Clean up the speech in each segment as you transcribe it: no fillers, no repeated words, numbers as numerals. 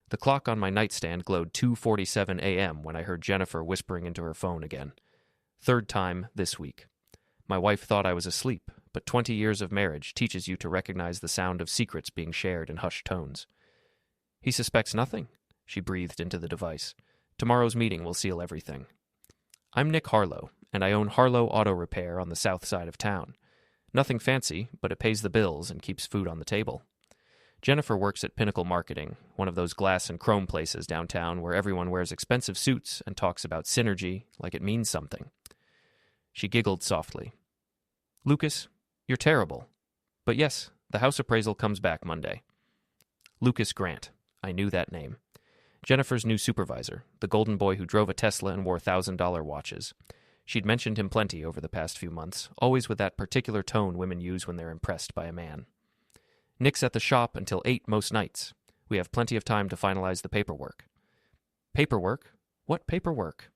The clock on my nightstand glowed 2:47 a.m. when I heard Jennifer whispering into her phone again. Third time this week. My wife thought I was asleep, but 20 years of marriage teaches you to recognize the sound of secrets being shared in hushed tones. He suspects nothing, she breathed into the device. Tomorrow's meeting will seal everything. I'm Nick Harlow, and I own Harlow Auto Repair on the south side of town. Nothing fancy, but it pays the bills and keeps food on the table. Jennifer works at Pinnacle Marketing, one of those glass and chrome places downtown where everyone wears expensive suits and talks about synergy like it means something. She giggled softly. Lucas, you're terrible. But yes, the house appraisal comes back Monday. Lucas Grant. I knew that name. Jennifer's new supervisor, the golden boy who drove a Tesla and wore $1,000 watches. She'd mentioned him plenty over the past few months, always with that particular tone women use when they're impressed by a man. Nick's at the shop until 8 most nights. We have plenty of time to finalize the paperwork. Paperwork? What paperwork?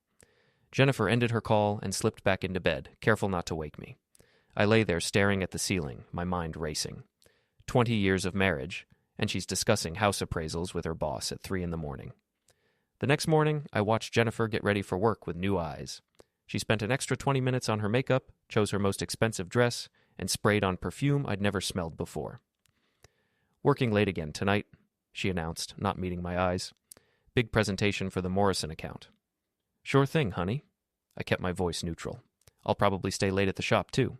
Jennifer ended her call and slipped back into bed, careful not to wake me. I lay there staring at the ceiling, my mind racing. 20 years of marriage, and she's discussing house appraisals with her boss at 3 a.m. The next morning, I watched Jennifer get ready for work with new eyes. She spent an extra 20 minutes on her makeup, chose her most expensive dress, and sprayed on perfume I'd never smelled before. Working late again tonight, she announced, not meeting my eyes. Big presentation for the Morrison account. Sure thing, honey. I kept my voice neutral. I'll probably stay late at the shop, too.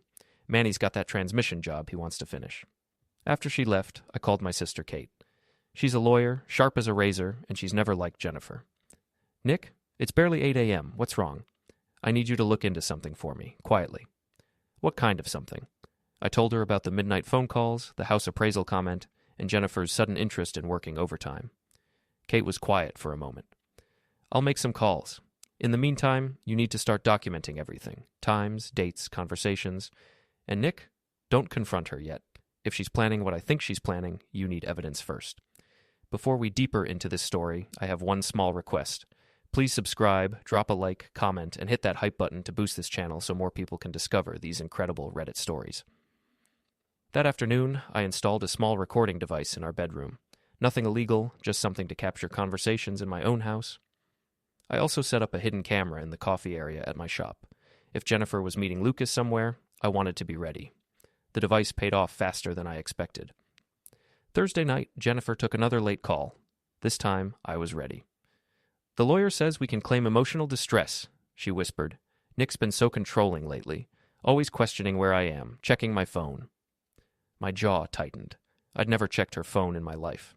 Manny's got that transmission job he wants to finish. After she left, I called my sister Kate. She's a lawyer, sharp as a razor, and she's never liked Jennifer. Nick, it's barely 8 a.m. What's wrong? I need you to look into something for me, quietly. What kind of something? I told her about the midnight phone calls, the house appraisal comment, and Jennifer's sudden interest in working overtime. Kate was quiet for a moment. I'll make some calls. In the meantime, you need to start documenting everything. Times, dates, conversations. And Nick, don't confront her yet. If she's planning what I think she's planning, you need evidence first. Before we deeper into this story, I have one small request. Please subscribe, drop a like, comment, and hit that hype button to boost this channel so more people can discover these incredible Reddit stories. That afternoon, I installed a small recording device in our bedroom. Nothing illegal, just something to capture conversations in my own house. I also set up a hidden camera in the coffee area at my shop. If Jennifer was meeting Lucas somewhere, I wanted to be ready. The device paid off faster than I expected. Thursday night, Jennifer took another late call. This time, I was ready. The lawyer says we can claim emotional distress, she whispered. Nick's been so controlling lately, always questioning where I am, checking my phone. My jaw tightened. I'd never checked her phone in my life.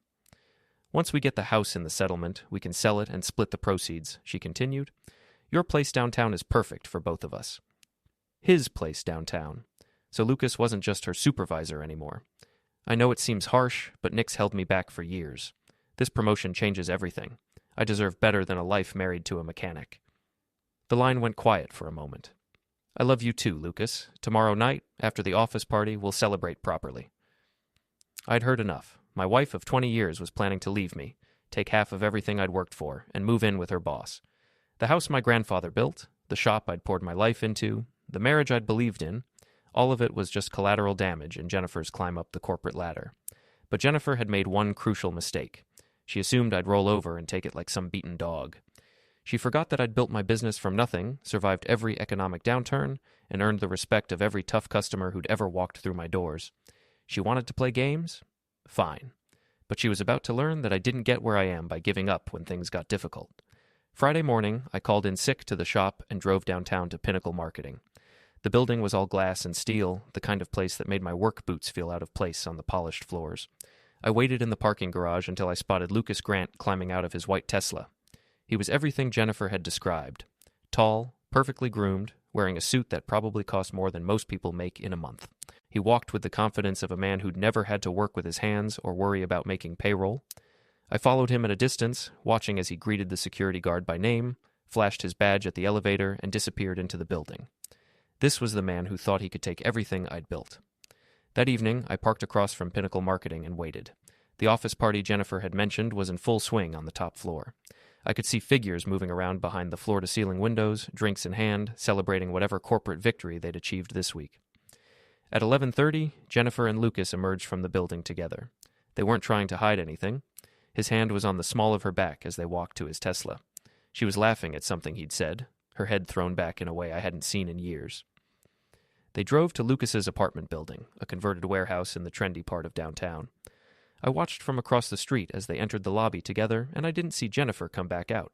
Once we get the house in the settlement, we can sell it and split the proceeds, she continued. Your place downtown is perfect for both of us. His place downtown. So Lucas wasn't just her supervisor anymore. I know it seems harsh, but Nick's held me back for years. This promotion changes everything. I deserve better than a life married to a mechanic. The line went quiet for a moment. I love you too, Lucas. Tomorrow night, after the office party, we'll celebrate properly. I'd heard enough. My wife of 20 years was planning to leave me, take half of everything I'd worked for, and move in with her boss. The house my grandfather built, the shop I'd poured my life into, the marriage I'd believed in, all of it was just collateral damage in Jennifer's climb up the corporate ladder. But Jennifer had made one crucial mistake. She assumed I'd roll over and take it like some beaten dog. She forgot that I'd built my business from nothing, survived every economic downturn, and earned the respect of every tough customer who'd ever walked through my doors. She wanted to play games? Fine. But she was about to learn that I didn't get where I am by giving up when things got difficult. Friday morning, I called in sick to the shop and drove downtown to Pinnacle Marketing. The building was all glass and steel, the kind of place that made my work boots feel out of place on the polished floors. I waited in the parking garage until I spotted Lucas Grant climbing out of his white Tesla. He was everything Jennifer had described. Tall, perfectly groomed, wearing a suit that probably cost more than most people make in a month. He walked with the confidence of a man who'd never had to work with his hands or worry about making payroll. I followed him at a distance, watching as he greeted the security guard by name, flashed his badge at the elevator, and disappeared into the building. This was the man who thought he could take everything I'd built. That evening, I parked across from Pinnacle Marketing and waited. The office party Jennifer had mentioned was in full swing on the top floor. I could see figures moving around behind the floor-to-ceiling windows, drinks in hand, celebrating whatever corporate victory they'd achieved this week. At 11:30, Jennifer and Lucas emerged from the building together. They weren't trying to hide anything. His hand was on the small of her back as they walked to his Tesla. She was laughing at something he'd said, her head thrown back in a way I hadn't seen in years. They drove to Lucas's apartment building, a converted warehouse in the trendy part of downtown. I watched from across the street as they entered the lobby together, and I didn't see Jennifer come back out.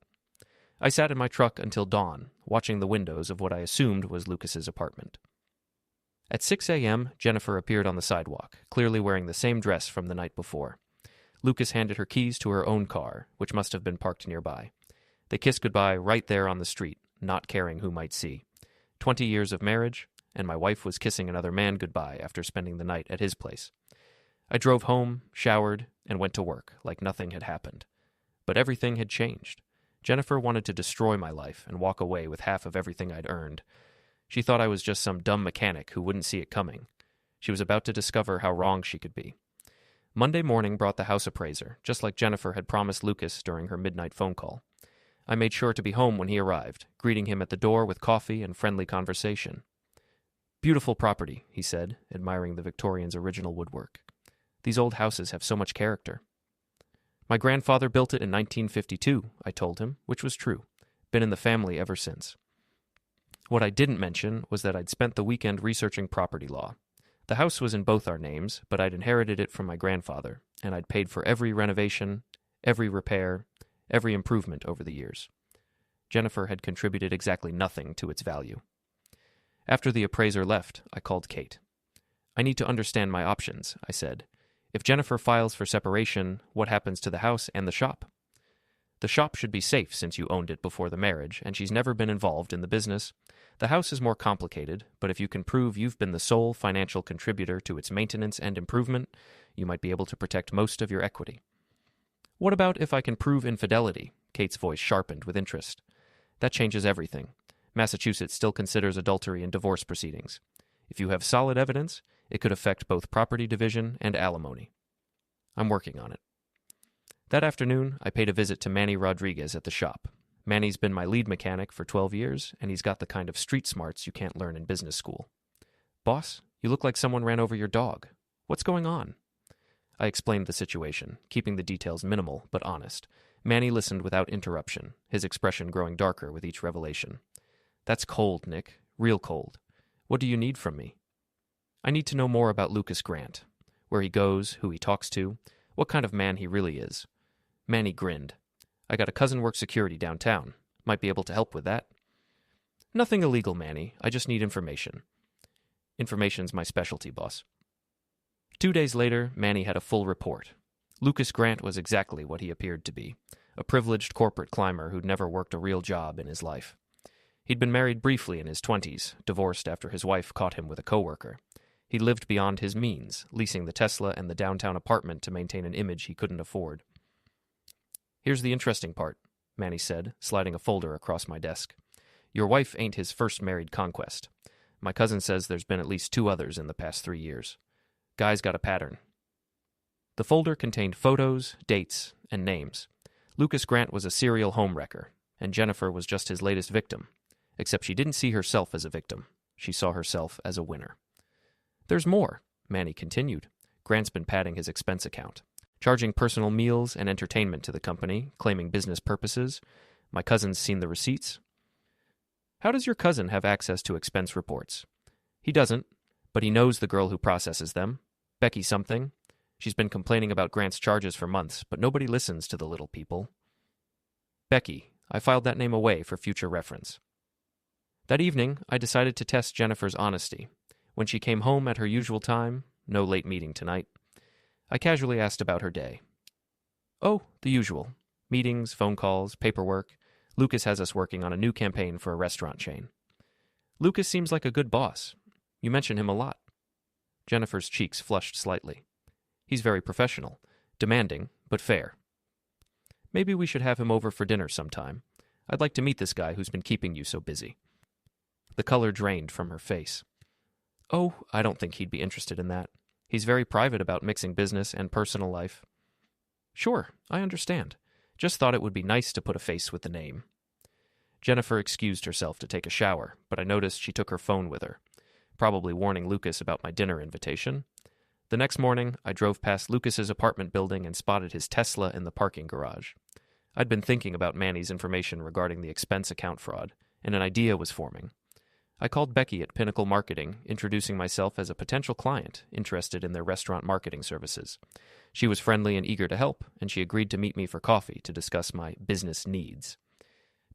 I sat in my truck until dawn, watching the windows of what I assumed was Lucas's apartment. At 6 a.m., Jennifer appeared on the sidewalk, clearly wearing the same dress from the night before. Lucas handed her keys to her own car, which must have been parked nearby. They kissed goodbye right there on the street, not caring who might see. 20 years of marriage, and my wife was kissing another man goodbye after spending the night at his place. I drove home, showered, and went to work like nothing had happened. But everything had changed. Jennifer wanted to destroy my life and walk away with half of everything I'd earned. She thought I was just some dumb mechanic who wouldn't see it coming. She was about to discover how wrong she could be. Monday morning brought the house appraiser, just like Jennifer had promised Lucas during her midnight phone call. I made sure to be home when he arrived, greeting him at the door with coffee and friendly conversation. "Beautiful property," he said, admiring the Victorians' original woodwork. "These old houses have so much character." "My grandfather built it in 1952, I told him, which was true. Been in the family ever since. What I didn't mention was that I'd spent the weekend researching property law. The house was in both our names, but I'd inherited it from my grandfather, and I'd paid for every renovation, every repair, every improvement over the years. Jennifer had contributed exactly nothing to its value. After the appraiser left, I called Kate. "I need to understand my options," I said. "If Jennifer files for separation, what happens to the house and the shop?" "The shop should be safe since you owned it before the marriage, and she's never been involved in the business. The house is more complicated, but if you can prove you've been the sole financial contributor to its maintenance and improvement, you might be able to protect most of your equity." "What about if I can prove infidelity?" Kate's voice sharpened with interest. "That changes everything. Massachusetts still considers adultery in divorce proceedings. If you have solid evidence, it could affect both property division and alimony." "I'm working on it." That afternoon, I paid a visit to Manny Rodriguez at the shop. Manny's been my lead mechanic for 12 years, and he's got the kind of street smarts you can't learn in business school. "Boss, you look like someone ran over your dog. What's going on?" I explained the situation, keeping the details minimal but honest. Manny listened without interruption, his expression growing darker with each revelation. "That's cold, Nick. Real cold. What do you need from me?" "I need to know more about Lucas Grant. Where he goes, who he talks to, what kind of man he really is." Manny grinned. "I got a cousin works security downtown. Might be able to help with that." "Nothing illegal, Manny. I just need information." "Information's my specialty, boss." 2 days later, Manny had a full report. Lucas Grant was exactly what he appeared to be, a privileged corporate climber who'd never worked a real job in his life. He'd been married briefly in his 20s, divorced after his wife caught him with a coworker. He lived beyond his means, leasing the Tesla and the downtown apartment to maintain an image he couldn't afford. "Here's the interesting part," Manny said, sliding a folder across my desk. "Your wife ain't his first married conquest. My cousin says there's been at least 2 others in the past 3 years. Guy's got a pattern." The folder contained photos, dates, and names. Lucas Grant was a serial homewrecker, and Jennifer was just his latest victim. Except she didn't see herself as a victim. She saw herself as a winner. "There's more," Manny continued. "Grant's been padding his expense account, charging personal meals and entertainment to the company, claiming business purposes. My cousin's seen the receipts." "How does your cousin have access to expense reports?" "He doesn't, but he knows the girl who processes them. Becky something. She's been complaining about Grant's charges for months, but nobody listens to the little people." "Becky. I filed that name away for future reference." That evening, I decided to test Jennifer's honesty. When she came home at her usual time, no late meeting tonight, I casually asked about her day. "Oh, the usual. Meetings, phone calls, paperwork. Lucas has us working on a new campaign for a restaurant chain." "Lucas seems like a good boss. You mention him a lot." Jennifer's cheeks flushed slightly. "He's very professional, demanding, but fair. Maybe we should have him over for dinner sometime. I'd like to meet this guy who's been keeping you so busy." The color drained from her face. "Oh, I don't think he'd be interested in that. He's very private about mixing business and personal life." "Sure, I understand. Just thought it would be nice to put a face with the name." Jennifer excused herself to take a shower, but I noticed she took her phone with her, probably warning Lucas about my dinner invitation. The next morning, I drove past Lucas's apartment building and spotted his Tesla in the parking garage. I'd been thinking about Manny's information regarding the expense account fraud, and an idea was forming. I called Becky at Pinnacle Marketing, introducing myself as a potential client interested in their restaurant marketing services. She was friendly and eager to help, and she agreed to meet me for coffee to discuss my business needs.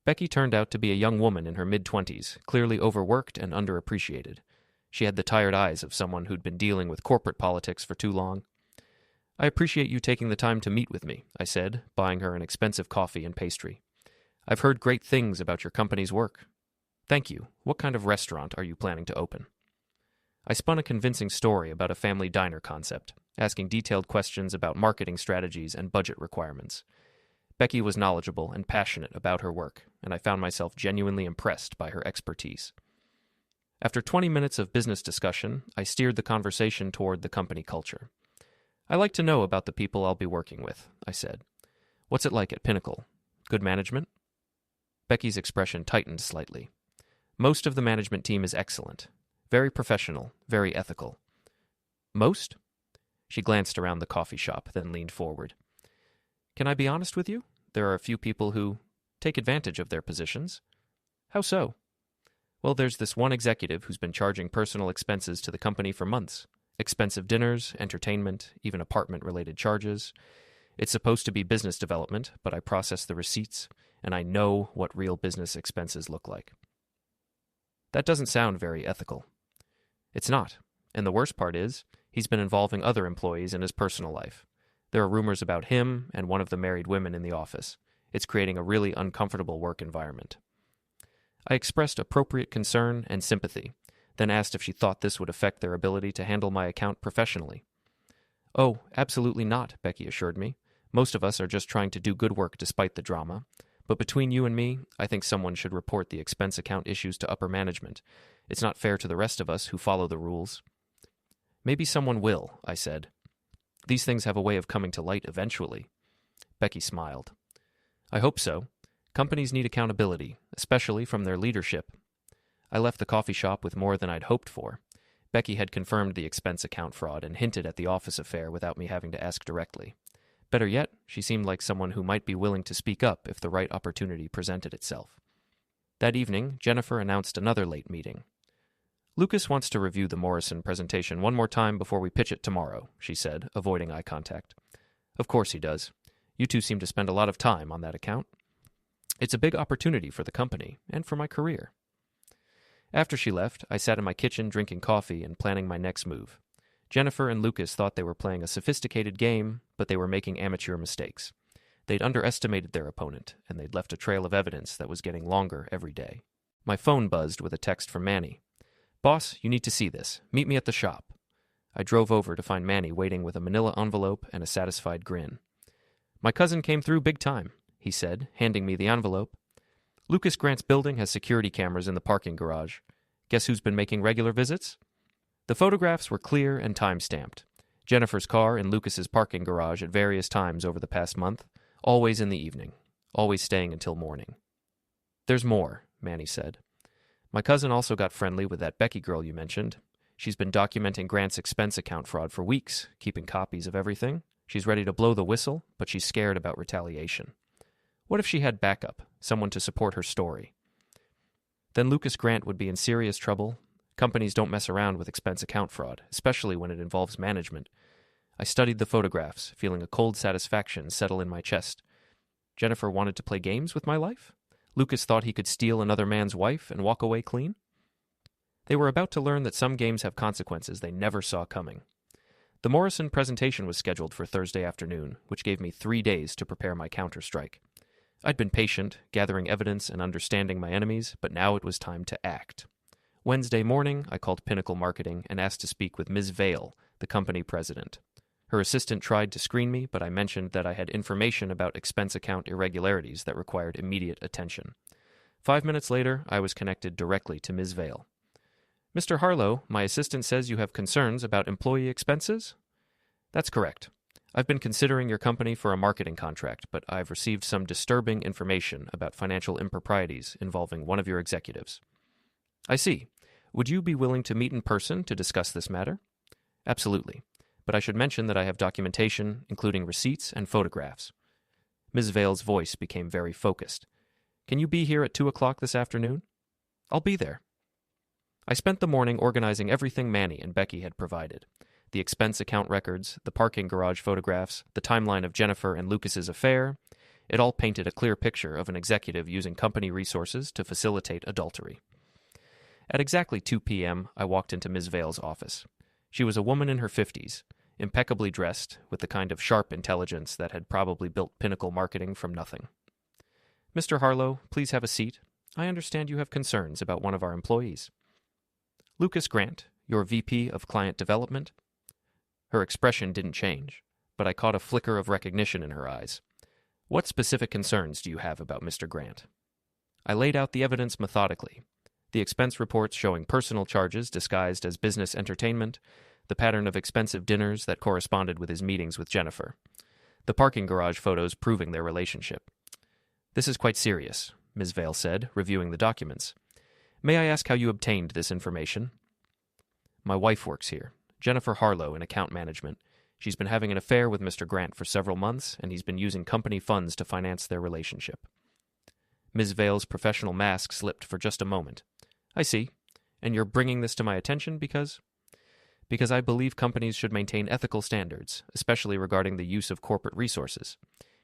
Becky turned out to be a young woman in her mid-20s, clearly overworked and underappreciated. She had the tired eyes of someone who'd been dealing with corporate politics for too long. "I appreciate you taking the time to meet with me," I said, buying her an expensive coffee and pastry. "I've heard great things about your company's work." "Thank you. What kind of restaurant are you planning to open?" I spun a convincing story about a family diner concept, asking detailed questions about marketing strategies and budget requirements. Becky was knowledgeable and passionate about her work, and I found myself genuinely impressed by her expertise. After 20 minutes of business discussion, I steered the conversation toward the company culture. "I like to know about the people I'll be working with," I said. "What's it like at Pinnacle? Good management?" Becky's expression tightened slightly. "Most of the management team is excellent. Very professional, very ethical." "Most?" She glanced around the coffee shop, then leaned forward. "Can I be honest with you? There are a few people who take advantage of their positions." "How so?" "Well, there's this one executive who's been charging personal expenses to the company for months. Expensive dinners, entertainment, even apartment-related charges. It's supposed to be business development, but I process the receipts, and I know what real business expenses look like." "That doesn't sound very ethical." "It's not. And the worst part is, he's been involving other employees in his personal life. There are rumors about him and one of the married women in the office. It's creating a really uncomfortable work environment." I expressed appropriate concern and sympathy, then asked if she thought this would affect their ability to handle my account professionally. "Oh, absolutely not," Becky assured me. "Most of us are just trying to do good work despite the drama. But between you and me, I think someone should report the expense account issues to upper management. It's not fair to the rest of us who follow the rules." "Maybe someone will," I said. "These things have a way of coming to light eventually." Becky smiled. "I hope so. Companies need accountability, especially from their leadership." I left the coffee shop with more than I'd hoped for. Becky had confirmed the expense account fraud and hinted at the office affair without me having to ask directly. Better yet, she seemed like someone who might be willing to speak up if the right opportunity presented itself. That evening, Jennifer announced another late meeting. "Lucas wants to review the Morrison presentation one more time before we pitch it tomorrow," she said, avoiding eye contact. "Of course he does. You two seem to spend a lot of time on that account. It's a big opportunity for the company and for my career." After she left, I sat in my kitchen drinking coffee and planning my next move. Jennifer and Lucas thought they were playing a sophisticated game, but they were making amateur mistakes. They'd underestimated their opponent, and they'd left a trail of evidence that was getting longer every day. My phone buzzed with a text from Manny. "Boss, you need to see this. Meet me at the shop." I drove over to find Manny waiting with a manila envelope and a satisfied grin. "My cousin came through big time," he said, handing me the envelope. "Lucas Grant's building has security cameras in the parking garage. Guess who's been making regular visits?" The photographs were clear and time-stamped. Jennifer's car in Lucas's parking garage at various times over the past month, always in the evening, always staying until morning. "There's more," Manny said. "My cousin also got friendly with that Becky girl you mentioned. She's been documenting Grant's expense account fraud for weeks, keeping copies of everything. She's ready to blow the whistle, but she's scared about retaliation. What if she had backup, someone to support her story? Then Lucas Grant would be in serious trouble. Companies don't mess around with expense account fraud, especially when it involves management." I studied the photographs, feeling a cold satisfaction settle in my chest. Jennifer wanted to play games with my life? Lucas thought he could steal another man's wife and walk away clean? They were about to learn that some games have consequences they never saw coming. The Morrison presentation was scheduled for Thursday afternoon, which gave me 3 days to prepare my counterstrike. I'd been patient, gathering evidence and understanding my enemies, but now it was time to act. Wednesday morning, I called Pinnacle Marketing and asked to speak with Ms. Vale, the company president. Her assistant tried to screen me, but I mentioned that I had information about expense account irregularities that required immediate attention. 5 minutes later, I was connected directly to Ms. Vale. "Mr. Harlow, my assistant says you have concerns about employee expenses?" "That's correct. I've been considering your company for a marketing contract, but I've received some disturbing information about financial improprieties involving one of your executives." "I see. Would you be willing to meet in person to discuss this matter?" "Absolutely. but I should mention that I have documentation, including receipts and photographs. Ms. Vale's voice became very focused. Can you be here at 2 o'clock this afternoon? I'll be there. I spent the morning organizing everything Manny and Becky had provided. The expense account records, the parking garage photographs, the timeline of Jennifer and Lucas's affair. It all painted a clear picture of an executive using company resources to facilitate adultery. At exactly 2 p.m., I walked into Ms. Vale's office. She was a woman in her 50s, impeccably dressed, with the kind of sharp intelligence that had probably built Pinnacle marketing from nothing. Mr. Harlow, please have a seat. I understand you have concerns about one of our employees. Lucas Grant, your VP of Client Development. Her expression didn't change, but I caught a flicker of recognition in her eyes. What specific concerns do you have about Mr. Grant? I laid out the evidence methodically. The expense reports showing personal charges disguised as business entertainment, the pattern of expensive dinners that corresponded with his meetings with Jennifer, the parking garage photos proving their relationship. This is quite serious, Ms. Vale said, reviewing the documents. May I ask how you obtained this information? My wife works here, Jennifer Harlow, in account management. She's been having an affair with Mr. Grant for several months, and he's been using company funds to finance their relationship. Ms. Vale's professional mask slipped for just a moment. I see. And you're bringing this to my attention because I believe companies should maintain ethical standards, especially regarding the use of corporate resources.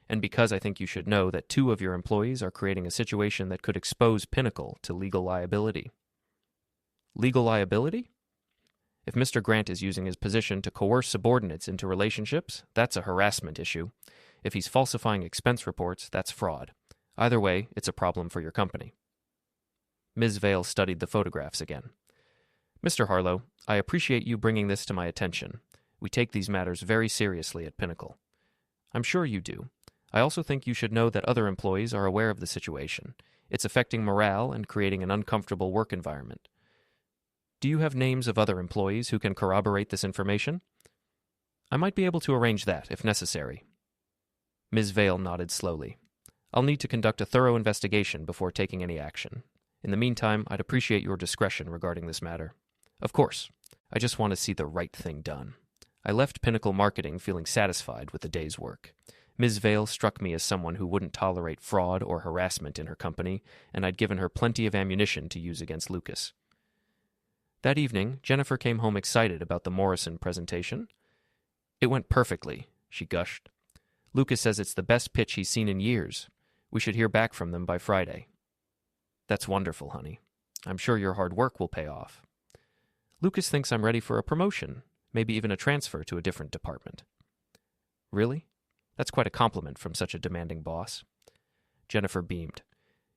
And because I think you should know that 2 of your employees are creating a situation that could expose Pinnacle to legal liability. Legal liability? If Mr. Grant is using his position to coerce subordinates into relationships, that's a harassment issue. If he's falsifying expense reports, that's fraud. Either way, it's a problem for your company. Ms. Vale studied the photographs again. Mr. Harlow, I appreciate you bringing this to my attention. We take these matters very seriously at Pinnacle. I'm sure you do. I also think you should know that other employees are aware of the situation. It's affecting morale and creating an uncomfortable work environment. Do you have names of other employees who can corroborate this information? I might be able to arrange that, if necessary. Ms. Vale nodded slowly. I'll need to conduct a thorough investigation before taking any action. In the meantime, I'd appreciate your discretion regarding this matter. Of course. I just want to see the right thing done. I left Pinnacle Marketing feeling satisfied with the day's work. Ms. Vale struck me as someone who wouldn't tolerate fraud or harassment in her company, and I'd given her plenty of ammunition to use against Lucas. That evening, Jennifer came home excited about the Morrison presentation. It went perfectly, she gushed. Lucas says it's the best pitch he's seen in years. We should hear back from them by Friday. That's wonderful, honey. I'm sure your hard work will pay off. Lucas thinks I'm ready for a promotion, maybe even a transfer to a different department. Really? That's quite a compliment from such a demanding boss. Jennifer beamed.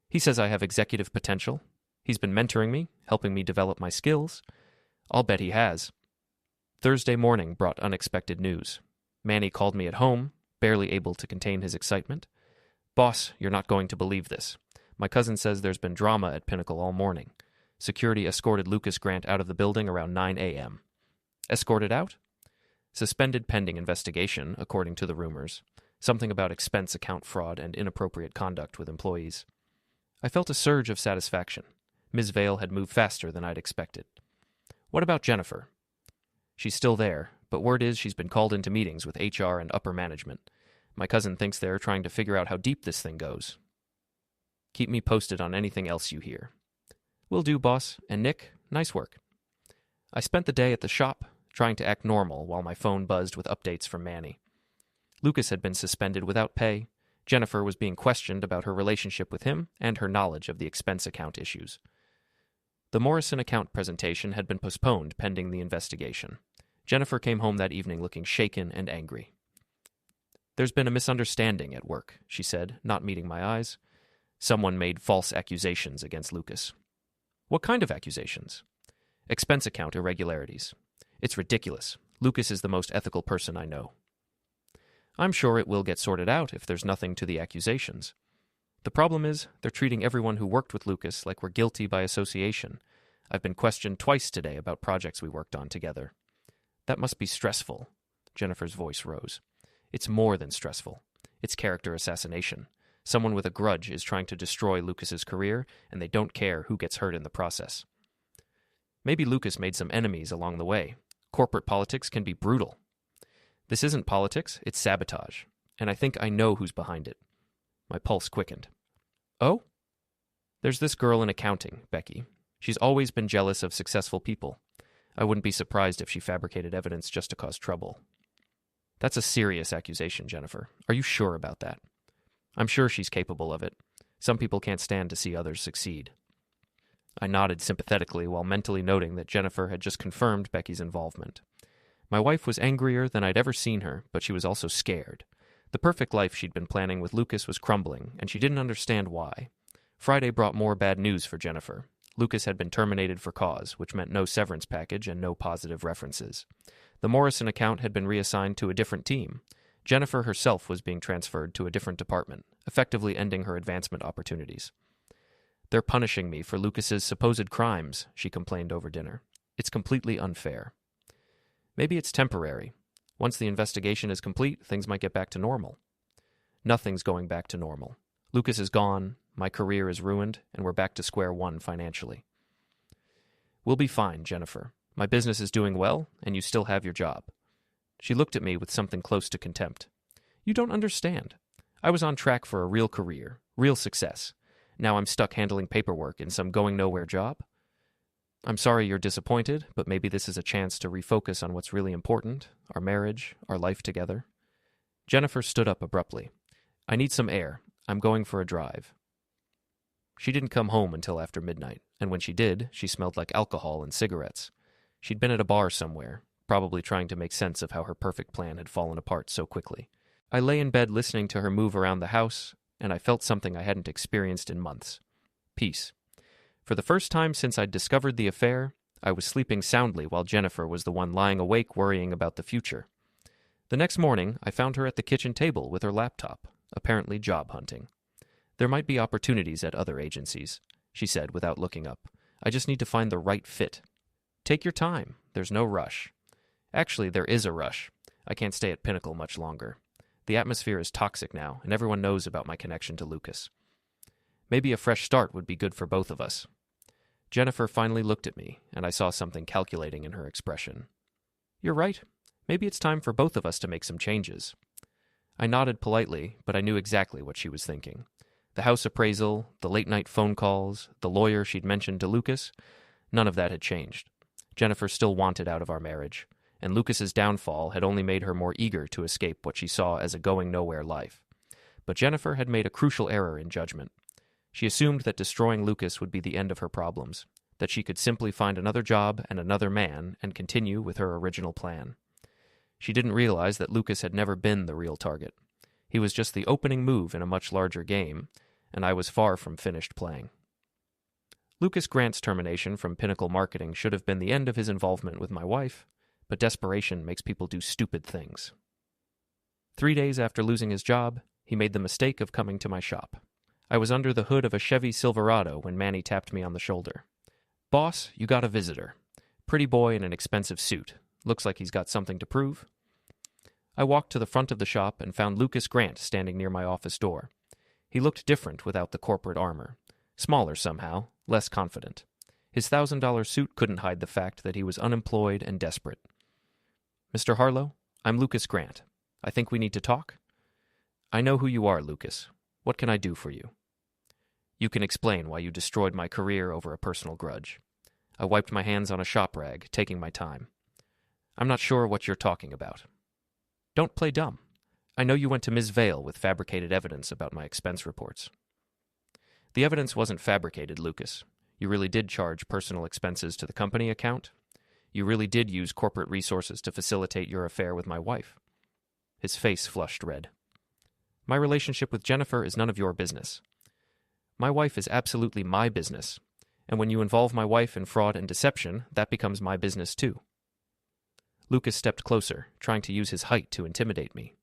He says I have executive potential. He's been mentoring me, helping me develop my skills. I'll bet he has. Thursday morning brought unexpected news. Manny called me at home, barely able to contain his excitement. Boss, you're not going to believe this. My cousin says there's been drama at Pinnacle all morning. Security escorted Lucas Grant out of the building around 9 a.m. Escorted out? Suspended pending investigation, according to the rumors. Something about expense account fraud and inappropriate conduct with employees. I felt a surge of satisfaction. Ms. Vale had moved faster than I'd expected. What about Jennifer? She's still there, but word is she's been called into meetings with HR and upper management. My cousin thinks they're trying to figure out how deep this thing goes. Keep me posted on anything else you hear. Will do, boss. And Nick, nice work. I spent the day at the shop, trying to act normal while my phone buzzed with updates from Manny. Lucas had been suspended without pay. Jennifer was being questioned about her relationship with him and her knowledge of the expense account issues. The Morrison account presentation had been postponed pending the investigation. Jennifer came home that evening looking shaken and angry. There's been a misunderstanding at work, she said, not meeting my eyes. Someone made false accusations against Lucas. What kind of accusations? Expense account irregularities. It's ridiculous. Lucas is the most ethical person I know. I'm sure it will get sorted out if there's nothing to the accusations. The problem is, they're treating everyone who worked with Lucas like we're guilty by association. I've been questioned twice today about projects we worked on together. That must be stressful. Jennifer's voice rose. It's more than stressful. It's character assassination. Someone with a grudge is trying to destroy Lucas's career, and they don't care who gets hurt in the process. Maybe Lucas made some enemies along the way. Corporate politics can be brutal. This isn't politics, it's sabotage. And I think I know who's behind it. My pulse quickened. Oh? There's this girl in accounting, Becky. She's always been jealous of successful people. I wouldn't be surprised if she fabricated evidence just to cause trouble. That's a serious accusation, Jennifer. Are you sure about that? I'm sure she's capable of it. Some people can't stand to see others succeed. I nodded sympathetically while mentally noting that Jennifer had just confirmed Becky's involvement. My wife was angrier than I'd ever seen her, but she was also scared. The perfect life she'd been planning with Lucas was crumbling, and she didn't understand why. Friday brought more bad news for Jennifer. Lucas had been terminated for cause, which meant no severance package and no positive references. The Morrison account had been reassigned to a different team. Jennifer herself was being transferred to a different department, effectively ending her advancement opportunities. They're punishing me for Lucas's supposed crimes, she complained over dinner. It's completely unfair. Maybe it's temporary. Once the investigation is complete, things might get back to normal. Nothing's going back to normal. Lucas is gone, my career is ruined, and we're back to square one financially. We'll be fine, Jennifer. My business is doing well, and you still have your job. She looked at me with something close to contempt. You don't understand. I was on track for a real career, real success. Now I'm stuck handling paperwork in some going-nowhere job? I'm sorry you're disappointed, but maybe this is a chance to refocus on what's really important, our marriage, our life together. Jennifer stood up abruptly. I need some air. I'm going for a drive. She didn't come home until after midnight, and when she did, she smelled like alcohol and cigarettes. She'd been at a bar somewhere, probably trying to make sense of how her perfect plan had fallen apart so quickly. I lay in bed listening to her move around the house, and I felt something I hadn't experienced in months. Peace. For the first time since I'd discovered the affair, I was sleeping soundly while Jennifer was the one lying awake worrying about the future. The next morning, I found her at the kitchen table with her laptop, apparently job hunting. There might be opportunities at other agencies, she said without looking up. I just need to find the right fit. Take your time. There's no rush. Actually, there is a rush. I can't stay at Pinnacle much longer. The atmosphere is toxic now, and everyone knows about my connection to Lucas. Maybe a fresh start would be good for both of us. Jennifer finally looked at me, and I saw something calculating in her expression. You're right. Maybe it's time for both of us to make some changes. I nodded politely, but I knew exactly what she was thinking. The house appraisal, the late-night phone calls, the lawyer she'd mentioned to Lucas, none of that had changed. Jennifer still wanted out of our marriage, and Lucas's downfall had only made her more eager to escape what she saw as a going-nowhere life. But Jennifer had made a crucial error in judgment. She assumed that destroying Lucas would be the end of her problems, that she could simply find another job and another man and continue with her original plan. She didn't realize that Lucas had never been the real target. He was just the opening move in a much larger game, and I was far from finished playing. Lucas Grant's termination from Pinnacle Marketing should have been the end of his involvement with my wife, but desperation makes people do stupid things. 3 days after losing his job, he made the mistake of coming to my shop. I was under the hood of a Chevy Silverado when Manny tapped me on the shoulder. Boss, you got a visitor. Pretty boy in an expensive suit. Looks like he's got something to prove. I walked to the front of the shop and found Lucas Grant standing near my office door. He looked different without the corporate armor. Smaller somehow, less confident. His $1,000 suit couldn't hide the fact that he was unemployed and desperate. Mr. Harlow, I'm Lucas Grant. I think we need to talk. I know who you are, Lucas. What can I do for you? You can explain why you destroyed my career over a personal grudge. I wiped my hands on a shop rag, taking my time. I'm not sure what you're talking about. Don't play dumb. I know you went to Ms. Vale with fabricated evidence about my expense reports. The evidence wasn't fabricated, Lucas. You really did charge personal expenses to the company account. You really did use corporate resources to facilitate your affair with my wife. His face flushed red. My relationship with Jennifer is none of your business. My wife is absolutely my business, and when you involve my wife in fraud and deception, that becomes my business too. Lucas stepped closer, trying to use his height to intimidate me.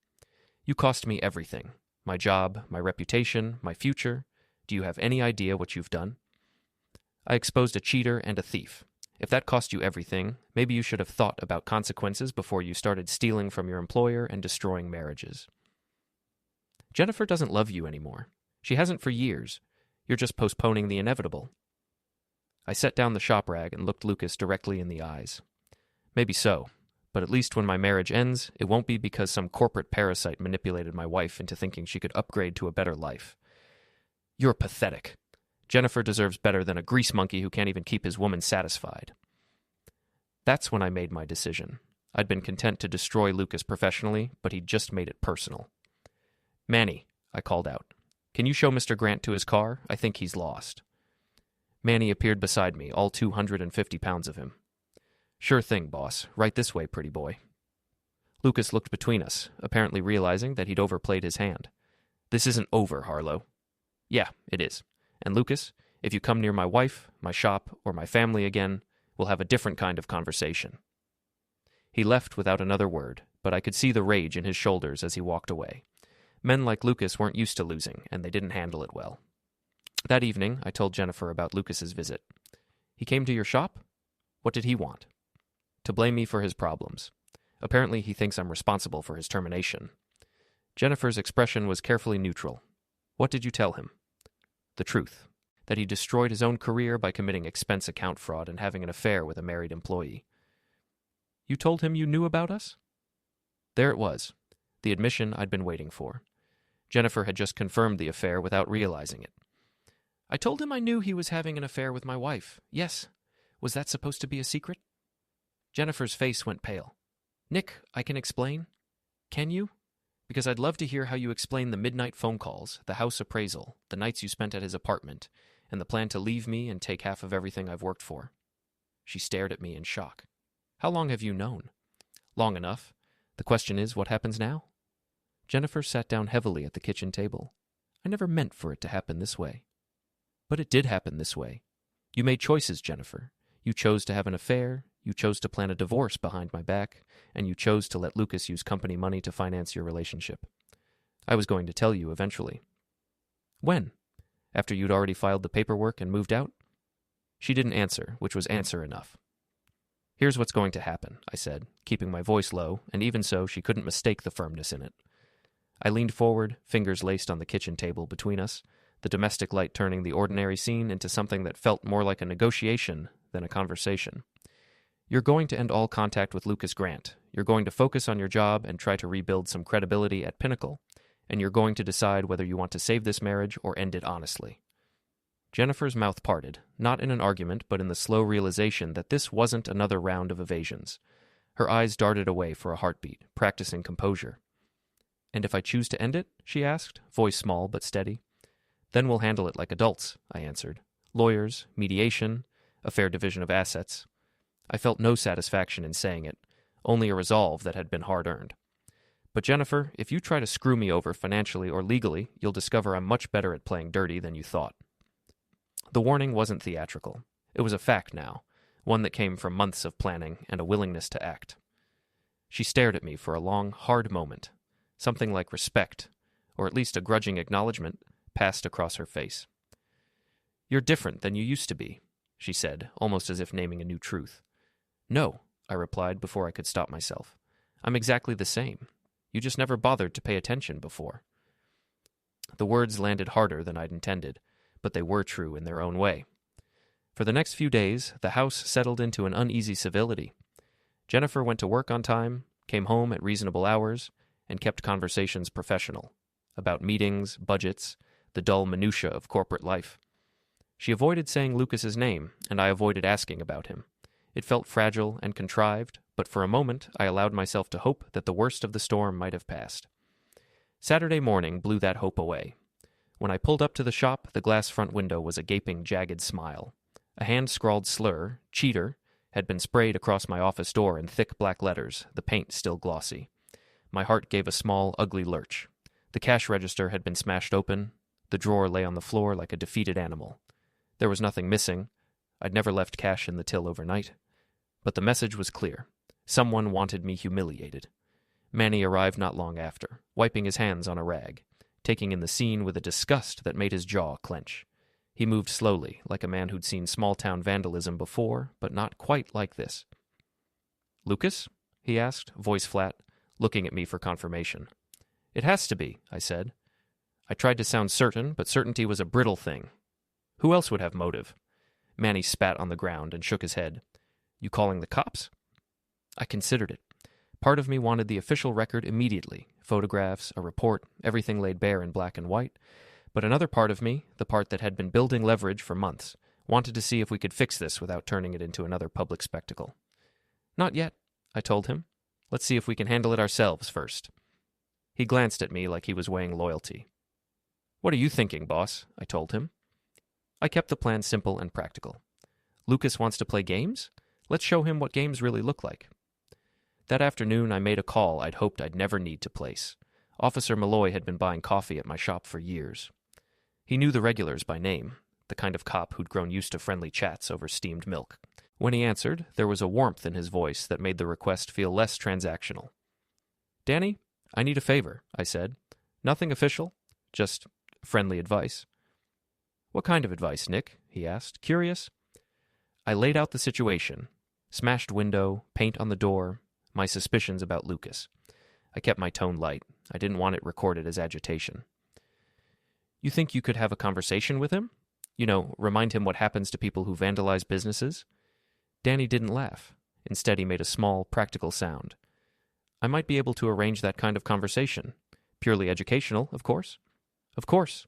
You cost me everything. My job, my reputation, my future. Do you have any idea what you've done? I exposed a cheater and a thief. If that cost you everything, maybe you should have thought about consequences before you started stealing from your employer and destroying marriages. Jennifer doesn't love you anymore. She hasn't for years. You're just postponing the inevitable. I set down the shop rag and looked Lucas directly in the eyes. Maybe so, but at least when my marriage ends, it won't be because some corporate parasite manipulated my wife into thinking she could upgrade to a better life. You're pathetic. Jennifer deserves better than a grease monkey who can't even keep his woman satisfied. That's when I made my decision. I'd been content to destroy Lucas professionally, but he'd just made it personal. Manny, I called out. Can you show Mr. Grant to his car? I think he's lost. Manny appeared beside me, all 250 pounds of him. Sure thing, boss. Right this way, pretty boy. Lucas looked between us, apparently realizing that he'd overplayed his hand. This isn't over, Harlow. Yeah, it is. And Lucas, if you come near my wife, my shop, or my family again, we'll have a different kind of conversation. He left without another word, but I could see the rage in his shoulders as he walked away. Men like Lucas weren't used to losing, and they didn't handle it well. That evening, I told Jennifer about Lucas's visit. He came to your shop? What did he want? To blame me for his problems. Apparently, he thinks I'm responsible for his termination. Jennifer's expression was carefully neutral. What did you tell him? The truth. That he destroyed his own career by committing expense account fraud and having an affair with a married employee. You told him you knew about us? There it was, the admission I'd been waiting for. Jennifer had just confirmed the affair without realizing it. I told him I knew he was having an affair with my wife. Yes. Was that supposed to be a secret? Jennifer's face went pale. Nick, I can explain. Can you? Because I'd love to hear how you explain the midnight phone calls, the house appraisal, the nights you spent at his apartment, and the plan to leave me and take half of everything I've worked for. She stared at me in shock. How long have you known? Long enough. The question is, what happens now? Jennifer sat down heavily at the kitchen table. I never meant for it to happen this way. But it did happen this way. You made choices, Jennifer. You chose to have an affair, you chose to plan a divorce behind my back, and you chose to let Lucas use company money to finance your relationship. I was going to tell you eventually. When? After you'd already filed the paperwork and moved out? She didn't answer, which was answer enough. Here's what's going to happen, I said, keeping my voice low, and even so she couldn't mistake the firmness in it. I leaned forward, fingers laced on the kitchen table between us, the domestic light turning the ordinary scene into something that felt more like a negotiation than a conversation. You're going to end all contact with Lucas Grant. You're going to focus on your job and try to rebuild some credibility at Pinnacle, and you're going to decide whether you want to save this marriage or end it honestly. Jennifer's mouth parted, not in an argument, but in the slow realization that this wasn't another round of evasions. Her eyes darted away for a heartbeat, practicing composure. And if I choose to end it? She asked, voice small but steady. Then we'll handle it like adults, I answered. Lawyers, mediation, a fair division of assets. I felt no satisfaction in saying it, only a resolve that had been hard-earned. But Jennifer, if you try to screw me over financially or legally, you'll discover I'm much better at playing dirty than you thought. The warning wasn't theatrical. It was a fact now, one that came from months of planning and a willingness to act. She stared at me for a long, hard moment. Something like respect, or at least a grudging acknowledgement, passed across her face. You're different than you used to be, she said, almost as if naming a new truth. No, I replied before I could stop myself. I'm exactly the same. You just never bothered to pay attention before. The words landed harder than I'd intended, but they were true in their own way. For the next few days, the house settled into an uneasy civility. Jennifer went to work on time, came home at reasonable hours, and kept conversations professional, about meetings, budgets, the dull minutiae of corporate life. She avoided saying Lucas's name, and I avoided asking about him. It felt fragile and contrived, but for a moment I allowed myself to hope that the worst of the storm might have passed. Saturday morning blew that hope away. When I pulled up to the shop, the glass front window was a gaping, jagged smile. A hand-scrawled slur, cheater, had been sprayed across my office door in thick black letters, the paint still glossy. My heart gave a small, ugly lurch. The cash register had been smashed open. The drawer lay on the floor like a defeated animal. There was nothing missing. I'd never left cash in the till overnight. But the message was clear. Someone wanted me humiliated. Manny arrived not long after, wiping his hands on a rag, taking in the scene with a disgust that made his jaw clench. He moved slowly, like a man who'd seen small-town vandalism before, but not quite like this. Lucas? He asked, voice flat, looking at me for confirmation. It has to be, I said. I tried to sound certain, but certainty was a brittle thing. Who else would have motive? Manny spat on the ground and shook his head. You calling the cops? I considered it. Part of me wanted the official record immediately, photographs, a report, everything laid bare in black and white. But another part of me, the part that had been building leverage for months, wanted to see if we could fix this without turning it into another public spectacle. Not yet, I told him. Let's see if we can handle it ourselves first. He glanced at me like he was weighing loyalty. What are you thinking, boss? I told him. I kept the plan simple and practical. Lucas wants to play games? Let's show him what games really look like. That afternoon, I made a call I'd hoped I'd never need to place. Officer Malloy had been buying coffee at my shop for years. He knew the regulars by name, the kind of cop who'd grown used to friendly chats over steamed milk. When he answered, there was a warmth in his voice that made the request feel less transactional. Danny, I need a favor, I said. Nothing official, just friendly advice. What kind of advice, Nick? He asked, curious. I laid out the situation. Smashed window, paint on the door, my suspicions about Lucas. I kept my tone light. I didn't want it recorded as agitation. You think you could have a conversation with him? You know, remind him what happens to people who vandalize businesses? Danny didn't laugh. Instead, he made a small, practical sound. I might be able to arrange that kind of conversation. Purely educational, of course. Of course.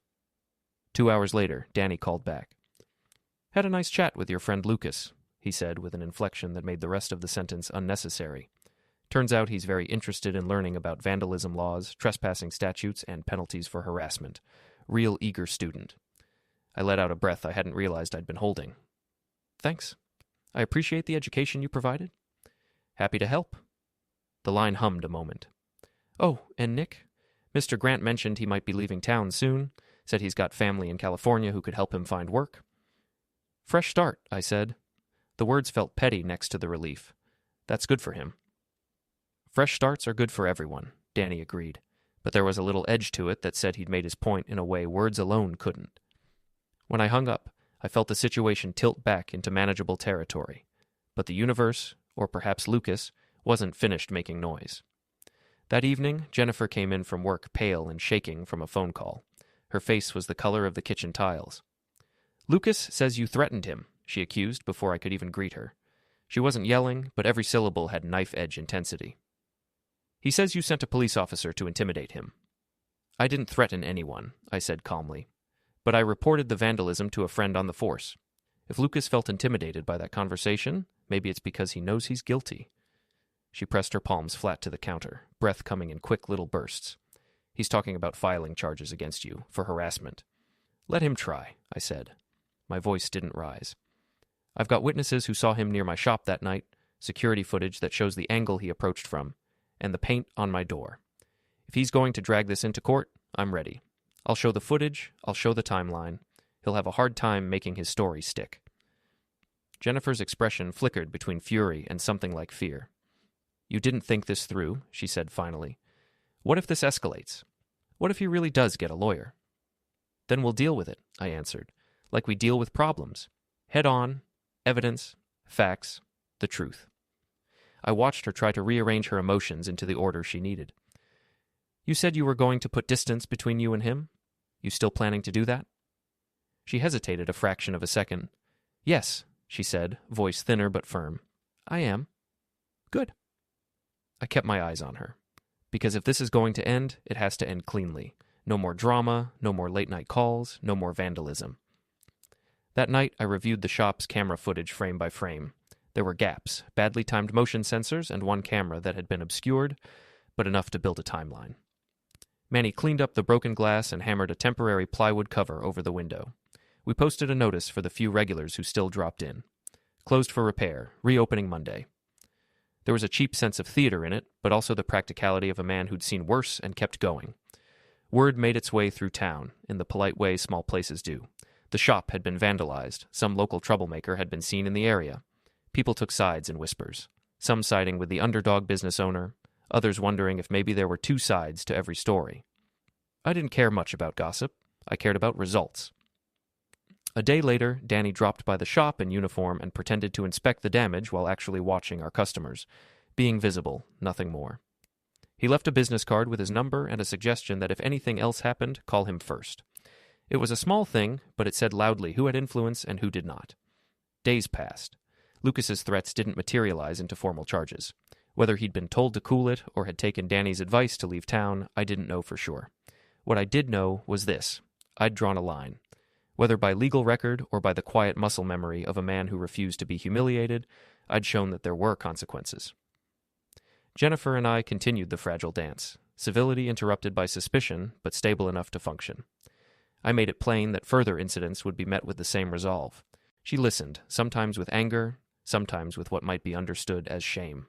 2 hours later, Danny called back. Had a nice chat with your friend Lucas, he said with an inflection that made the rest of the sentence unnecessary. Turns out he's very interested in learning about vandalism laws, trespassing statutes, and penalties for harassment. Real eager student. I let out a breath I hadn't realized I'd been holding. Thanks. I appreciate the education you provided. Happy to help. The line hummed a moment. Oh, and Nick? Mr. Grant mentioned he might be leaving town soon, said he's got family in California who could help him find work. Fresh start, I said. The words felt petty next to the relief. That's good for him. Fresh starts are good for everyone, Danny agreed, but there was a little edge to it that said he'd made his point in a way words alone couldn't. When I hung up, I felt the situation tilt back into manageable territory, but the universe, or perhaps Lucas, wasn't finished making noise. That evening, Jennifer came in from work pale and shaking from a phone call. Her face was the color of the kitchen tiles. Lucas says you threatened him, she accused before I could even greet her. She wasn't yelling, but every syllable had knife-edge intensity. He says you sent a police officer to intimidate him. I didn't threaten anyone, I said calmly, but I reported the vandalism to a friend on the force. If Lucas felt intimidated by that conversation, maybe it's because he knows he's guilty. She pressed her palms flat to the counter, breath coming in quick little bursts. He's talking about filing charges against you for harassment. Let him try, I said. My voice didn't rise. I've got witnesses who saw him near my shop that night, security footage that shows the angle he approached from, and the paint on my door. If he's going to drag this into court, I'm ready. I'll show the footage, I'll show the timeline. He'll have a hard time making his story stick. Jennifer's expression flickered between fury and something like fear. You didn't think this through, she said finally. What if this escalates? What if he really does get a lawyer? Then we'll deal with it, I answered, like we deal with problems. Head on, evidence, facts, the truth. I watched her try to rearrange her emotions into the order she needed. You said you were going to put distance between you and him? You still planning to do that? She hesitated a fraction of a second. Yes, she said, voice thinner but firm. I am. Good. I kept my eyes on her. Because if this is going to end, it has to end cleanly. No more drama, no more late-night calls, no more vandalism. That night, I reviewed the shop's camera footage frame by frame. There were gaps, badly timed motion sensors, and one camera that had been obscured, but enough to build a timeline. Manny cleaned up the broken glass and hammered a temporary plywood cover over the window. We posted a notice for the few regulars who still dropped in. Closed for repair, reopening Monday. There was a cheap sense of theater in it, but also the practicality of a man who'd seen worse and kept going. Word made its way through town, in the polite way small places do. The shop had been vandalized. Some local troublemaker had been seen in the area. People took sides in whispers, some siding with the underdog business owner, others wondering if maybe there were two sides to every story. I didn't care much about gossip. I cared about results. A day later, Danny dropped by the shop in uniform and pretended to inspect the damage while actually watching our customers. Being visible, nothing more. He left a business card with his number and a suggestion that if anything else happened, call him first. It was a small thing, but it said loudly who had influence and who did not. Days passed. Lucas's threats didn't materialize into formal charges. Whether he'd been told to cool it or had taken Danny's advice to leave town, I didn't know for sure. What I did know was this: I'd drawn a line. Whether by legal record or by the quiet muscle memory of a man who refused to be humiliated, I'd shown that there were consequences. Jennifer and I continued the fragile dance, civility interrupted by suspicion, but stable enough to function. I made it plain that further incidents would be met with the same resolve. She listened, sometimes with anger, sometimes with what might be understood as shame.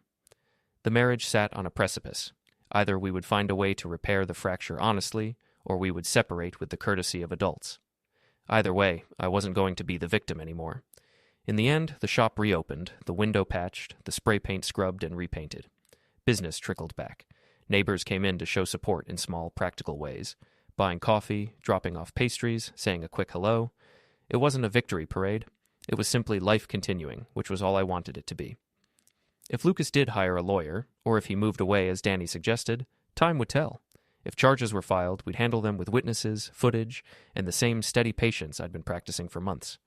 The marriage sat on a precipice. Either we would find a way to repair the fracture honestly, or we would separate with the courtesy of adults. Either way, I wasn't going to be the victim anymore. In the end, the shop reopened, the window patched, the spray paint scrubbed and repainted. Business trickled back. Neighbors came in to show support in small, practical ways, buying coffee, dropping off pastries, saying a quick hello. It wasn't a victory parade. It was simply life continuing, which was all I wanted it to be. If Lucas did hire a lawyer, or if he moved away as Danny suggested, time would tell. If charges were filed, we'd handle them with witnesses, footage, and the same steady patience I'd been practicing for months.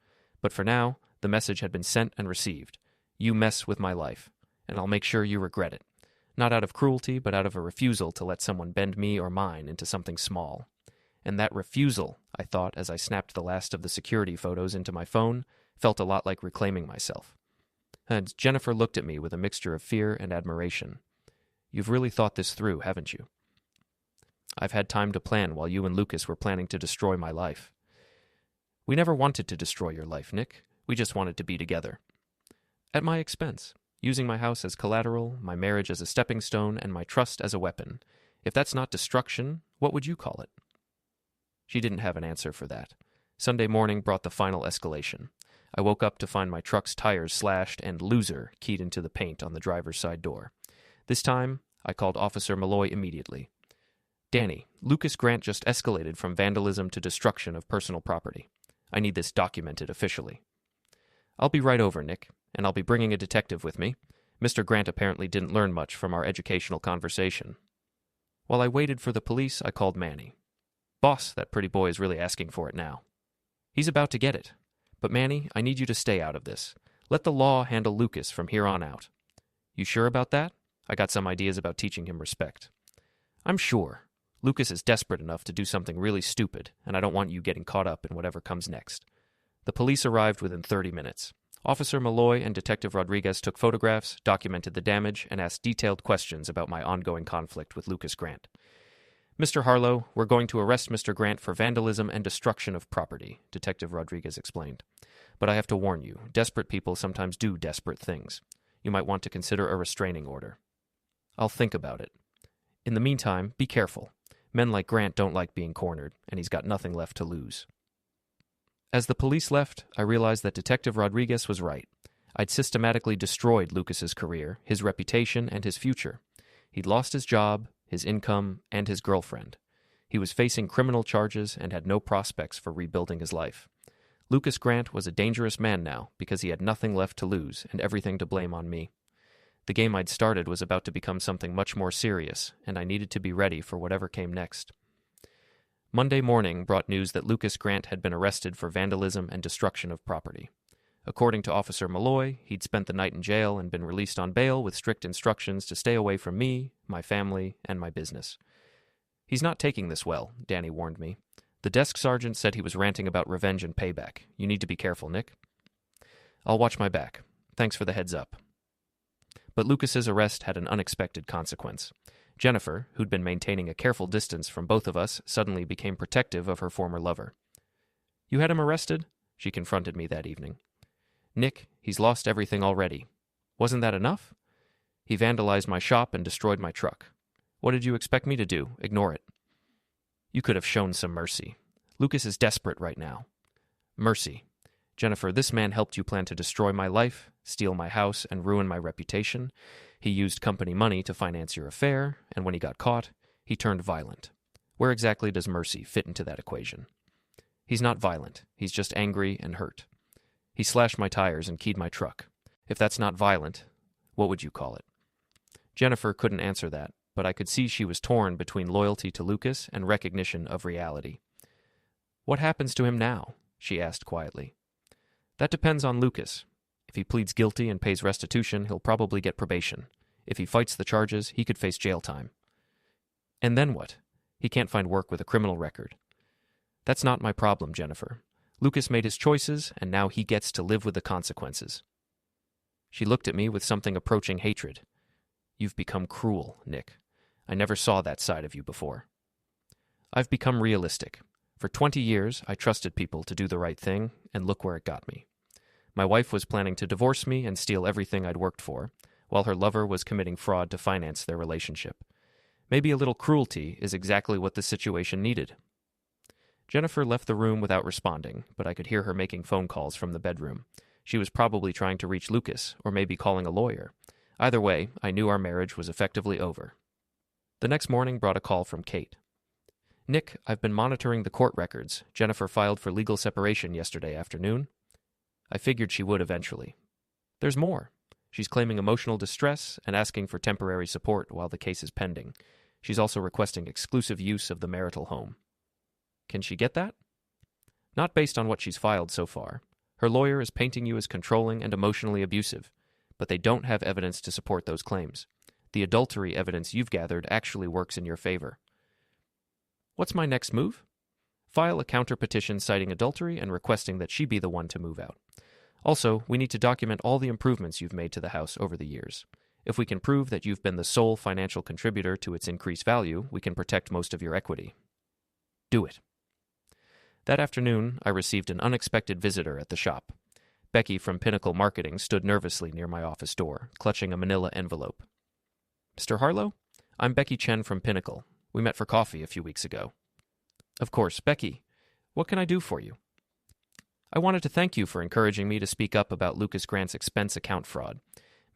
But for now, the message had been sent and received. You mess with my life, and I'll make sure you regret it. Not out of cruelty, but out of a refusal to let someone bend me or mine into something small. And that refusal, I thought as I snapped the last of the security photos into my phone, felt a lot like reclaiming myself. And Jennifer looked at me with a mixture of fear and admiration. You've really thought this through, haven't you? I've had time to plan while you and Lucas were planning to destroy my life. We never wanted to destroy your life, Nick. We just wanted to be together. At my expense, using my house as collateral, my marriage as a stepping stone, and my trust as a weapon. If that's not destruction, what would you call it? She didn't have an answer for that. Sunday morning brought the final escalation. I woke up to find my truck's tires slashed and "loser" keyed into the paint on the driver's side door. This time, I called Officer Malloy immediately. Danny, Lucas Grant just escalated from vandalism to destruction of personal property. I need this documented officially. I'll be right over, Nick, and I'll be bringing a detective with me. Mr. Grant apparently didn't learn much from our educational conversation. While I waited for the police, I called Manny. Boss, that pretty boy is really asking for it now. He's about to get it. But Manny, I need you to stay out of this. Let the law handle Lucas from here on out. You sure about that? I got some ideas about teaching him respect. I'm sure. Lucas is desperate enough to do something really stupid, and I don't want you getting caught up in whatever comes next. The police arrived within 30 minutes. Officer Malloy and Detective Rodriguez took photographs, documented the damage, and asked detailed questions about my ongoing conflict with Lucas Grant. Mr. Harlow, we're going to arrest Mr. Grant for vandalism and destruction of property, Detective Rodriguez explained. But I have to warn you, desperate people sometimes do desperate things. You might want to consider a restraining order. I'll think about it. In the meantime, be careful. Men like Grant don't like being cornered, and he's got nothing left to lose. As the police left, I realized that Detective Rodriguez was right. I'd systematically destroyed Lucas's career, his reputation, and his future. He'd lost his job, his income, and his girlfriend. He was facing criminal charges and had no prospects for rebuilding his life. Lucas Grant was a dangerous man now because he had nothing left to lose and everything to blame on me. The game I'd started was about to become something much more serious, and I needed to be ready for whatever came next. Monday morning brought news that Lucas Grant had been arrested for vandalism and destruction of property. According to Officer Malloy, he'd spent the night in jail and been released on bail with strict instructions to stay away from me, my family, and my business. He's not taking this well, Danny warned me. The desk sergeant said he was ranting about revenge and payback. You need to be careful, Nick. I'll watch my back. Thanks for the heads up. But Lucas's arrest had an unexpected consequence. Jennifer, who'd been maintaining a careful distance from both of us, suddenly became protective of her former lover. You had him arrested? She confronted me that evening. Nick, he's lost everything already. Wasn't that enough? He vandalized my shop and destroyed my truck. What did you expect me to do? Ignore it. You could have shown some mercy. Lucas is desperate right now. Mercy. Jennifer, this man helped you plan to destroy my life, steal my house, and ruin my reputation. He used company money to finance your affair, and when he got caught, he turned violent. Where exactly does mercy fit into that equation? He's not violent. He's just angry and hurt. He slashed my tires and keyed my truck. If that's not violent, what would you call it? Jennifer couldn't answer that, but I could see she was torn between loyalty to Lucas and recognition of reality. What happens to him now? She asked quietly. That depends on Lucas. If he pleads guilty and pays restitution, he'll probably get probation. If he fights the charges, he could face jail time. And then what? He can't find work with a criminal record. That's not my problem, Jennifer. Lucas made his choices, and now he gets to live with the consequences. She looked at me with something approaching hatred. You've become cruel, Nick. I never saw that side of you before. I've become realistic. For 20 years, I trusted people to do the right thing, and look where it got me. My wife was planning to divorce me and steal everything I'd worked for, while her lover was committing fraud to finance their relationship. Maybe a little cruelty is exactly what the situation needed. Jennifer left the room without responding, but I could hear her making phone calls from the bedroom. She was probably trying to reach Lucas, or maybe calling a lawyer. Either way, I knew our marriage was effectively over. The next morning brought a call from Kate. Nick, I've been monitoring the court records. Jennifer filed for legal separation yesterday afternoon. I figured she would eventually. There's more. She's claiming emotional distress and asking for temporary support while the case is pending. She's also requesting exclusive use of the marital home. Can she get that? Not based on what she's filed so far. Her lawyer is painting you as controlling and emotionally abusive, but they don't have evidence to support those claims. The adultery evidence you've gathered actually works in your favor. What's my next move? File a counter-petition citing adultery and requesting that she be the one to move out. Also, we need to document all the improvements you've made to the house over the years. If we can prove that you've been the sole financial contributor to its increased value, we can protect most of your equity. Do it. That afternoon, I received an unexpected visitor at the shop. Becky from Pinnacle Marketing stood nervously near my office door, clutching a manila envelope. Mr. Harlow? I'm Becky Chen from Pinnacle. We met for coffee a few weeks ago. Of course, Becky. What can I do for you? I wanted to thank you for encouraging me to speak up about Lucas Grant's expense account fraud.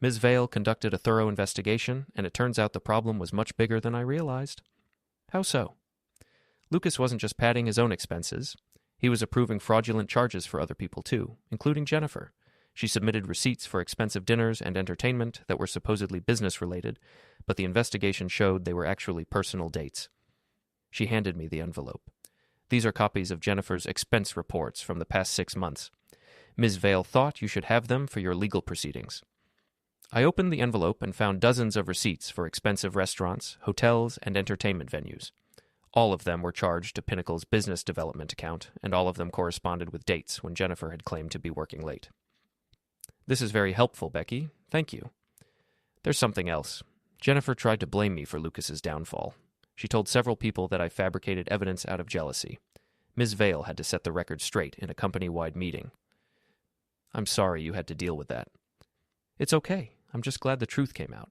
Ms. Vale conducted a thorough investigation, and it turns out the problem was much bigger than I realized. How so? Lucas wasn't just padding his own expenses. He was approving fraudulent charges for other people too, including Jennifer. She submitted receipts for expensive dinners and entertainment that were supposedly business-related, but the investigation showed they were actually personal dates. She handed me the envelope. These are copies of Jennifer's expense reports from the past 6 months. Ms. Vale thought you should have them for your legal proceedings. I opened the envelope and found dozens of receipts for expensive restaurants, hotels, and entertainment venues. All of them were charged to Pinnacle's business development account, and all of them corresponded with dates when Jennifer had claimed to be working late. This is very helpful, Becky. Thank you. There's something else. Jennifer tried to blame me for Lucas's downfall. She told several people that I fabricated evidence out of jealousy. Ms. Vale had to set the record straight in a company-wide meeting. I'm sorry you had to deal with that. It's okay. I'm just glad the truth came out.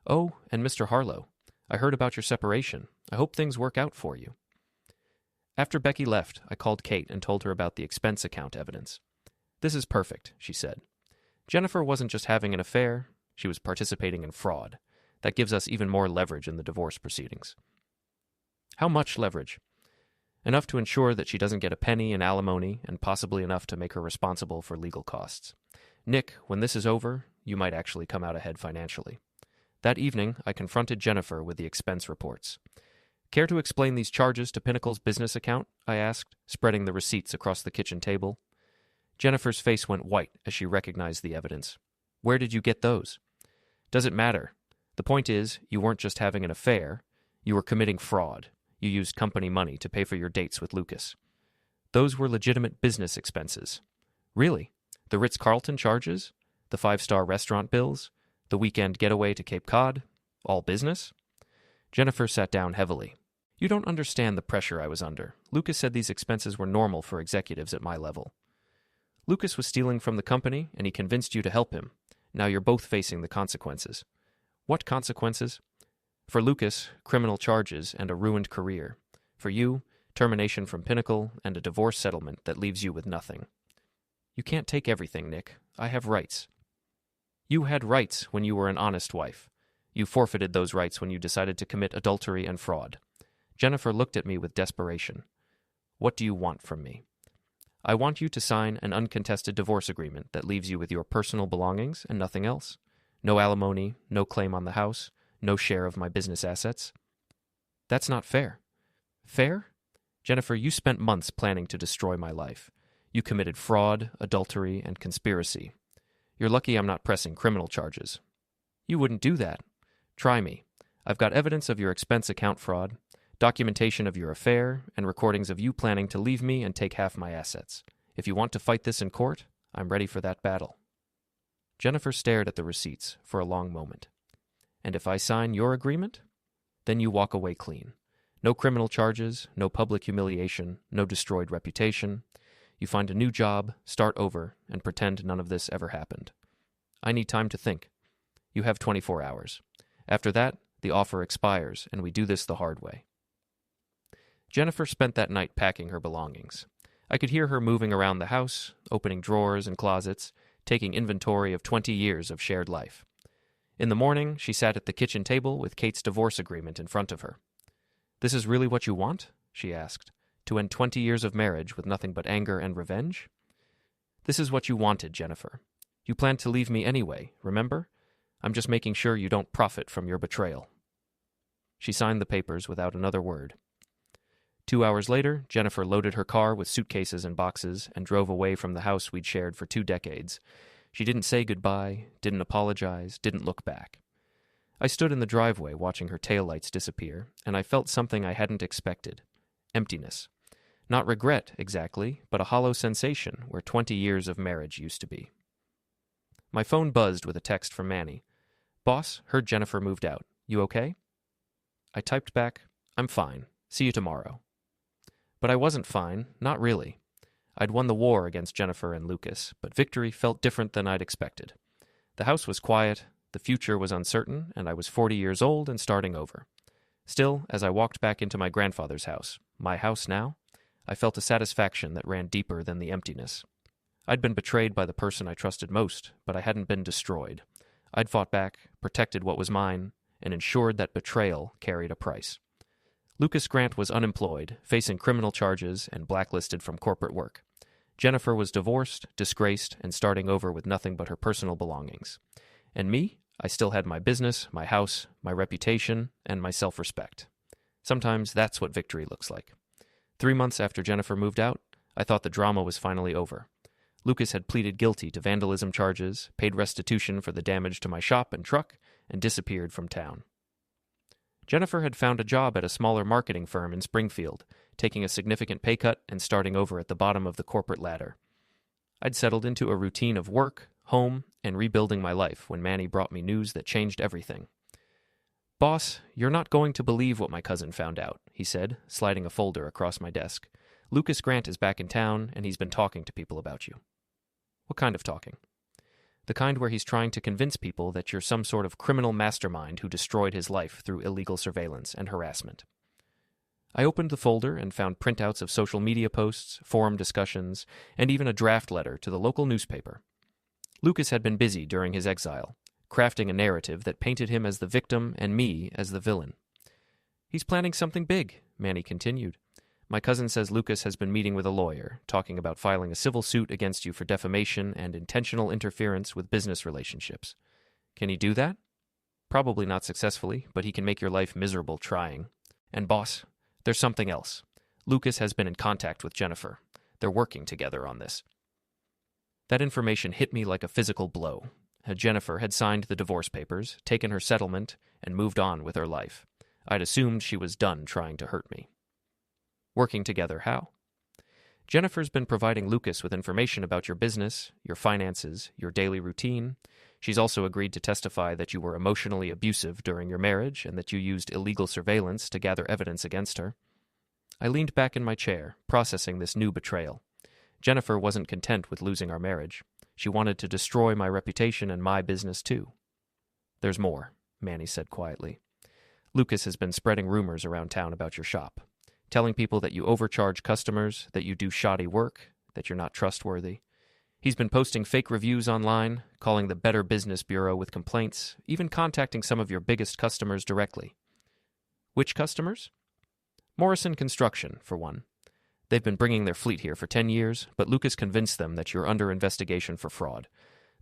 Oh, and Mr. Harlow, I heard about your separation. I hope things work out for you. After Becky left, I called Kate and told her about the expense account evidence. This is perfect, she said. Jennifer wasn't just having an affair, she was participating in fraud. That gives us even more leverage in the divorce proceedings. How much leverage? Enough to ensure that she doesn't get a penny in alimony, and possibly enough to make her responsible for legal costs. Nick, when this is over, you might actually come out ahead financially. That evening, I confronted Jennifer with the expense reports. Care to explain these charges to Pinnacle's business account? I asked, spreading the receipts across the kitchen table. Jennifer's face went white as she recognized the evidence. Where did you get those? Does it matter? The point is, you weren't just having an affair, you were committing fraud. You used company money to pay for your dates with Lucas. Those were legitimate business expenses. Really? The Ritz-Carlton charges? The 5-star restaurant bills? The weekend getaway to Cape Cod? All business? Jennifer sat down heavily. You don't understand the pressure I was under. Lucas said these expenses were normal for executives at my level. Lucas was stealing from the company, and he convinced you to help him. Now you're both facing the consequences. What consequences? For Lucas, criminal charges and a ruined career. For you, termination from Pinnacle and a divorce settlement that leaves you with nothing. You can't take everything, Nick. I have rights. You had rights when you were an honest wife. You forfeited those rights when you decided to commit adultery and fraud. Jennifer looked at me with desperation. What do you want from me? I want you to sign an uncontested divorce agreement that leaves you with your personal belongings and nothing else. No alimony, no claim on the house, no share of my business assets. That's not fair. Fair? Jennifer, you spent months planning to destroy my life. You committed fraud, adultery, and conspiracy. You're lucky I'm not pressing criminal charges. You wouldn't do that. Try me. I've got evidence of your expense account fraud, documentation of your affair, and recordings of you planning to leave me and take half my assets. If you want to fight this in court, I'm ready for that battle." Jennifer stared at the receipts for a long moment. "And if I sign your agreement? Then you walk away clean. No criminal charges, no public humiliation, no destroyed reputation. You find a new job, start over, and pretend none of this ever happened. I need time to think. You have 24 hours. After that, the offer expires, and we do this the hard way." Jennifer spent that night packing her belongings. I could hear her moving around the house, opening drawers and closets, taking inventory of 20 years of shared life. In the morning, she sat at the kitchen table with Kate's divorce agreement in front of her. "This is really what you want?" she asked. "To end 20 years of marriage with nothing but anger and revenge?" "This is what you wanted, Jennifer. You planned to leave me anyway, remember? I'm just making sure you don't profit from your betrayal." She signed the papers without another word. 2 hours later, Jennifer loaded her car with suitcases and boxes and drove away from the house we'd shared for 2 decades. She didn't say goodbye, didn't apologize, didn't look back. I stood in the driveway watching her taillights disappear, and I felt something I hadn't expected. Emptiness. Not regret, exactly, but a hollow sensation where 20 years of marriage used to be. My phone buzzed with a text from Manny. "Boss, heard Jennifer moved out. You okay?" I typed back, "I'm fine. See you tomorrow." But I wasn't fine, not really. I'd won the war against Jennifer and Lucas, but victory felt different than I'd expected. The house was quiet, the future was uncertain, and I was 40 years old and starting over. Still, as I walked back into my grandfather's house, my house now, I felt a satisfaction that ran deeper than the emptiness. I'd been betrayed by the person I trusted most, but I hadn't been destroyed. I'd fought back, protected what was mine, and ensured that betrayal carried a price. Lucas Grant was unemployed, facing criminal charges, and blacklisted from corporate work. Jennifer was divorced, disgraced, and starting over with nothing but her personal belongings. And me? I still had my business, my house, my reputation, and my self-respect. Sometimes that's what victory looks like. 3 months after Jennifer moved out, I thought the drama was finally over. Lucas had pleaded guilty to vandalism charges, paid restitution for the damage to my shop and truck, and disappeared from town. Jennifer had found a job at a smaller marketing firm in Springfield, taking a significant pay cut and starting over at the bottom of the corporate ladder. I'd settled into a routine of work, home, and rebuilding my life when Manny brought me news that changed everything. "Boss, you're not going to believe what my cousin found out," he said, sliding a folder across my desk. "Lucas Grant is back in town, and he's been talking to people about you." "What kind of talking?" "The kind where he's trying to convince people that you're some sort of criminal mastermind who destroyed his life through illegal surveillance and harassment." I opened the folder and found printouts of social media posts, forum discussions, and even a draft letter to the local newspaper. Lucas had been busy during his exile, crafting a narrative that painted him as the victim and me as the villain. "He's planning something big," Manny continued. "My cousin says Lucas has been meeting with a lawyer, talking about filing a civil suit against you for defamation and intentional interference with business relationships. Can he do that? Probably not successfully, but he can make your life miserable trying. And boss, there's something else. Lucas has been in contact with Jennifer. They're working together on this." That information hit me like a physical blow. Jennifer had signed the divorce papers, taken her settlement, and moved on with her life. I'd assumed she was done trying to hurt me. Working together how? "Jennifer's been providing Lucas with information about your business, your finances, your daily routine. She's also agreed to testify that you were emotionally abusive during your marriage and that you used illegal surveillance to gather evidence against her." I leaned back in my chair, processing this new betrayal. Jennifer wasn't content with losing our marriage. She wanted to destroy my reputation and my business too. "There's more," Manny said quietly. "Lucas has been spreading rumors around town about your shop, telling people that you overcharge customers, that you do shoddy work, that you're not trustworthy. He's been posting fake reviews online, calling the Better Business Bureau with complaints, even contacting some of your biggest customers directly." "Which customers?" "Morrison Construction, for one. They've been bringing their fleet here for 10 years, but Lucas convinced them that you're under investigation for fraud.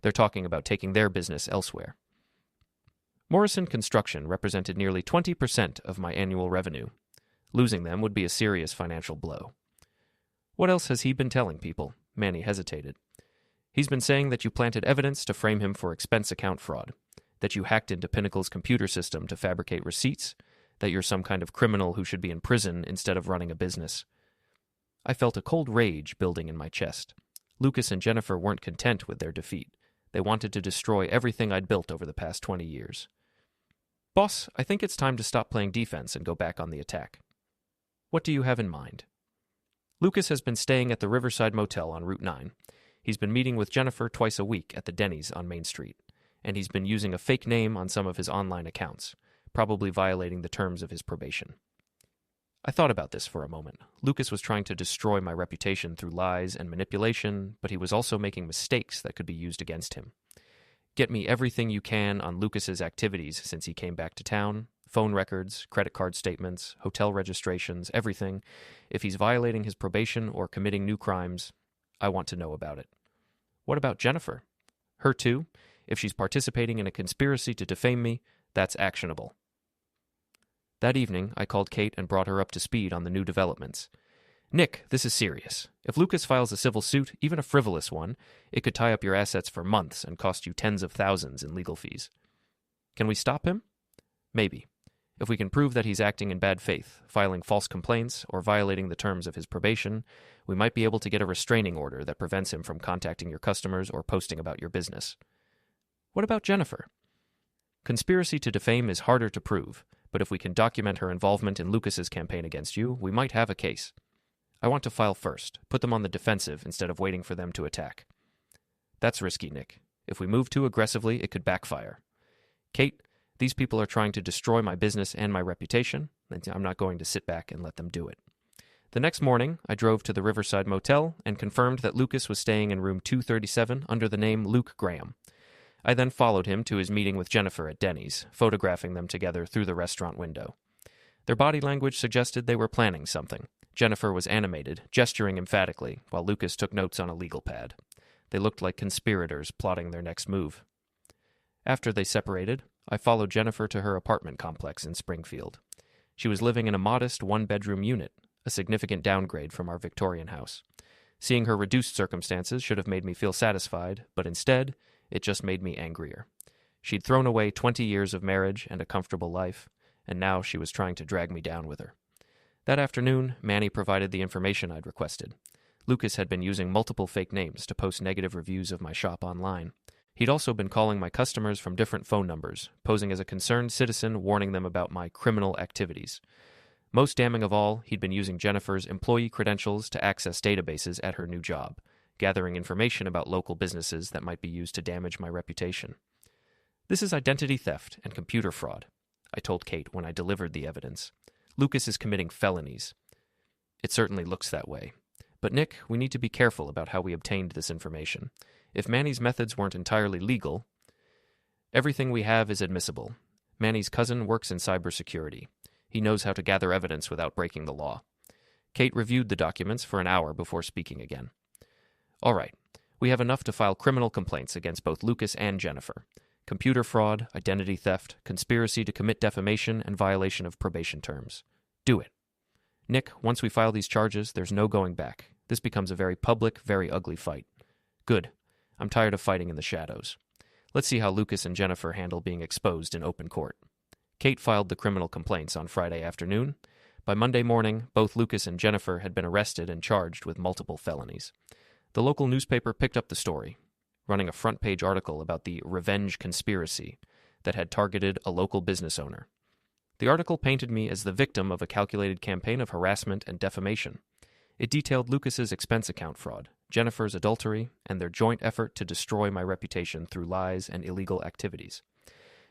They're talking about taking their business elsewhere." Morrison Construction represented nearly 20% of my annual revenue. Losing them would be a serious financial blow. "What else has he been telling people?" Manny hesitated. "He's been saying that you planted evidence to frame him for expense account fraud. that you hacked into Pinnacle's computer system to fabricate receipts, that you're some kind of criminal who should be in prison instead of running a business. I felt a cold rage building in my chest. Lucas and Jennifer weren't content with their defeat. They wanted to destroy everything I'd built over the past 20 years. Boss, I think it's time to stop playing defense and go back on the attack. What do you have in mind? Lucas has been staying at the Riverside Motel on Route 9. He's been meeting with Jennifer twice a week at the Denny's on Main Street, and he's been using a fake name on some of his online accounts, probably violating the terms of his probation. I thought about this for a moment. Lucas was trying to destroy my reputation through lies and manipulation, but he was also making mistakes that could be used against him. Get me everything you can on Lucas's activities since he came back to town. Phone records, credit card statements, hotel registrations, everything. If he's violating his probation or committing new crimes, I want to know about it. What about Jennifer? Her too? If she's participating in a conspiracy to defame me, that's actionable. That evening, I called Kate and brought her up to speed on the new developments. Nick, this is serious. If Lucas files a civil suit, even a frivolous one, it could tie up your assets for months and cost you tens of thousands in legal fees. Can we stop him? Maybe. If we can prove that he's acting in bad faith, filing false complaints, or violating the terms of his probation, we might be able to get a restraining order that prevents him from contacting your customers or posting about your business. What about Jennifer? Conspiracy to defame is harder to prove, but if we can document her involvement in Lucas's campaign against you, we might have a case. I want to file first, put them on the defensive instead of waiting for them to attack. That's risky, Nick. If we move too aggressively, it could backfire. Kate, these people are trying to destroy my business and my reputation, and I'm not going to sit back and let them do it. The next morning, I drove to the Riverside Motel and confirmed that Lucas was staying in room 237 under the name Luke Graham. I then followed him to his meeting with Jennifer at Denny's, photographing them together through the restaurant window. Their body language suggested they were planning something. Jennifer was animated, gesturing emphatically, while Lucas took notes on a legal pad. They looked like conspirators plotting their next move. After they separated, I followed Jennifer to her apartment complex in Springfield. She was living in a modest one-bedroom unit, a significant downgrade from our Victorian house. Seeing her reduced circumstances should have made me feel satisfied, but instead, it just made me angrier. She'd thrown away 20 years of marriage and a comfortable life, and now she was trying to drag me down with her. That afternoon, Manny provided the information I'd requested. Lucas had been using multiple fake names to post negative reviews of my shop online. He'd also been calling my customers from different phone numbers, posing as a concerned citizen warning them about my criminal activities. Most damning of all, he'd been using Jennifer's employee credentials to access databases at her new job, gathering information about local businesses that might be used to damage my reputation. This is identity theft and computer fraud, I told Kate when I delivered the evidence. Lucas is committing felonies. It certainly looks that way. But Nick, we need to be careful about how we obtained this information. If Manny's methods weren't entirely legal, everything we have is admissible. Manny's cousin works in cybersecurity. He knows how to gather evidence without breaking the law. Kate reviewed the documents for an hour before speaking again. All right, we have enough to file criminal complaints against both Lucas and Jennifer. Computer fraud, identity theft, conspiracy to commit defamation, and violation of probation terms. Do it. Nick, once we file these charges, there's no going back. This becomes a very public, very ugly fight. Good. I'm tired of fighting in the shadows. Let's see how Lucas and Jennifer handle being exposed in open court. Kate filed the criminal complaints on Friday afternoon. By Monday morning, both Lucas and Jennifer had been arrested and charged with multiple felonies. The local newspaper picked up the story, running a front-page article about the revenge conspiracy that had targeted a local business owner. The article painted me as the victim of a calculated campaign of harassment and defamation. It detailed Lucas's expense account fraud, Jennifer's adultery, and their joint effort to destroy my reputation through lies and illegal activities.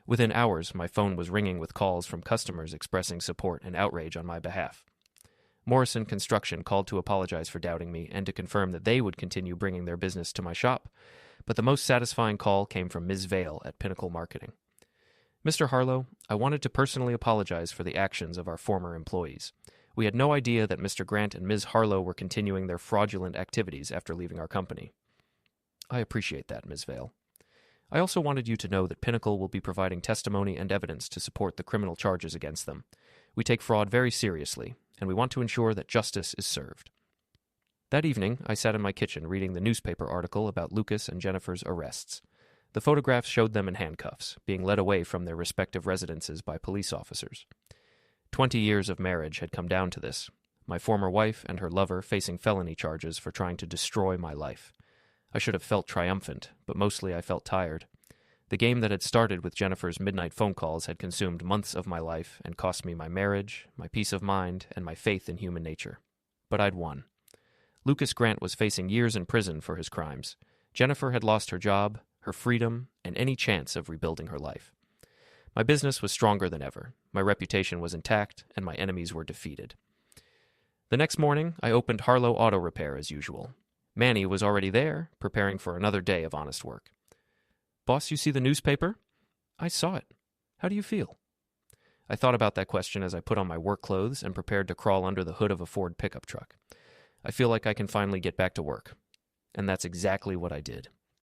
Within hours, my phone was ringing with calls from customers expressing support and outrage on my behalf. Morrison Construction called to apologize for doubting me and to confirm that they would continue bringing their business to my shop, but the most satisfying call came from Ms. Vale at Pinnacle Marketing. Mr. Harlow, I wanted to personally apologize for the actions of our former employees. We had no idea that Mr. Grant and Ms. Harlow were continuing their fraudulent activities after leaving our company. I appreciate that, Ms. Vale. I also wanted you to know that Pinnacle will be providing testimony and evidence to support the criminal charges against them. We take fraud very seriously, and we want to ensure that justice is served. That evening, I sat in my kitchen reading the newspaper article about Lucas and Jennifer's arrests. The photographs showed them in handcuffs, being led away from their respective residences by police officers. 20 years of marriage had come down to this, my former wife and her lover facing felony charges for trying to destroy my life. I should have felt triumphant, but mostly I felt tired. The game that had started with Jennifer's midnight phone calls had consumed months of my life and cost me my marriage, my peace of mind, and my faith in human nature. But I'd won. Lucas Grant was facing years in prison for his crimes. Jennifer had lost her job, her freedom, and any chance of rebuilding her life. My business was stronger than ever, my reputation was intact, and my enemies were defeated. The next morning, I opened Harlow Auto Repair as usual. Manny was already there, preparing for another day of honest work. "Boss, you see the newspaper?" "I saw it. How do you feel?" I thought about that question as I put on my work clothes and prepared to crawl under the hood of a Ford pickup truck. I feel like I can finally get back to work. And that's exactly what I did.